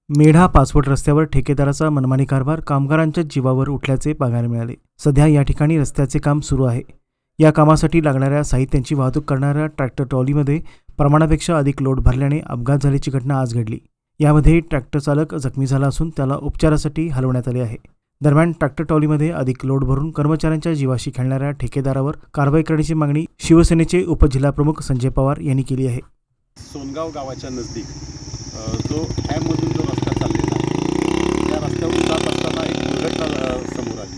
मेढा पाचवट रस्त्यावर ठेकेदाराचा मनमानी कारभार कामगारांच्या जीवावर उठल्याचे पाहायला मिळाले. सध्या या ठिकाणी रस्त्याचे काम सुरू आहे. या कामासाठी लागणाऱ्या साहित्यांची वाहतूक करणाऱ्या ट्रॅक्टर ट्रॉलीमध्ये प्रमाणापेक्षा अधिक लोड भरल्याने अपघात झाल्याची घटना आज घडली. यामध्ये ट्रॅक्टर चालक जखमी झाला असून त्याला उपचारासाठी हलवण्यात आले आहे. दरम्यान ट्रॅक्टर ट्रॉलीमध्ये अधिक लोड भरून कर्मचाऱ्यांच्या जीवाशी खेळणाऱ्या ठेकेदारावर कारवाई करण्याची मागणी शिवसेनेचे उपजिल्हाप्रमुख संजय पवार यांनी केली आहे. सोनगाव गावाच्या नजदीक जो हॅममधून जो रस्ता चाललेला आहे त्या रस्त्यावरून जात असताना एक दुर्घटना समोर आली.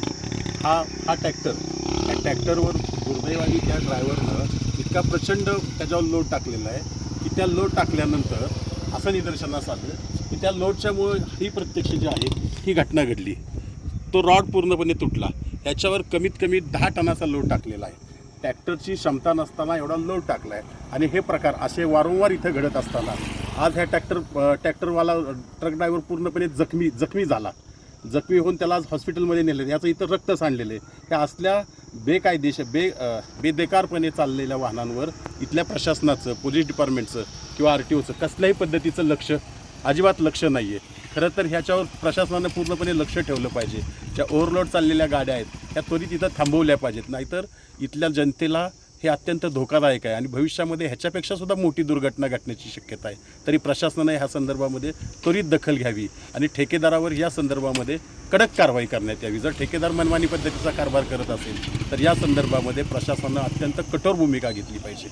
हा ट्रॅक्टरवर दुर्दैवाने त्या ड्रायव्हरनं इतका प्रचंड त्याच्यावर लोड टाकलेला आहे की त्या लोड टाकल्यानंतर असं निदर्शनास आलं की त्या लोडच्यामुळे ही प्रत्यक्ष जी आहे ही घटना घडली. तो रॉड पूर्णपणे तुटला. ह्याच्यावर कमीत कमी 10 टनाचा लोड टाकलेला आहे. ट्रॅक्टरची क्षमता नसताना एवढा लोड टाकला आहे आणि हे प्रकार असे वारंवार इथं घडत असताना आज ह्या ट्रॅक्टरवाला ट्रक ड्रायव्हर पूर्णपणे जखमी झाला. जखमी होऊन त्याला आज हॉस्पिटलमध्ये नेलं. याचं इथं रक्त सांडलेलं आहे. ह्या असल्या बेदेकारपणे चाललेल्या वाहनांवर इथल्या प्रशासनाचं, पोलीस डिपार्टमेंटचं किंवा RTOचं कसल्याही पद्धतीचं अजिबात लक्ष नाही आहे. खरं तर ह्याच्यावर प्रशासनानं पूर्णपणे लक्ष ठेवलं पाहिजे. ज्या ओव्हरलोड चाललेल्या गाड्या आहेत त्या त्वरित इथं थांबवल्या पाहिजेत. नाहीतर इथल्या जनतेला हे अत्यंत धोकादायक आहे आणि भविष्यामध्ये ह्याच्यापेक्षा सुद्धा मोठी दुर्घटना घडण्याची शक्यता आहे. तरी प्रशासनाने ह्या संदर्भामध्ये त्वरित दखल घ्यावी आणि ठेकेदारावर या संदर्भामध्ये कडक कारवाई करण्यात यावी. जर ठेकेदार मनमानी पद्धतीचा कारभार करत असेल तर या संदर्भामध्ये प्रशासनानं अत्यंत कठोर भूमिका घेतली पाहिजे.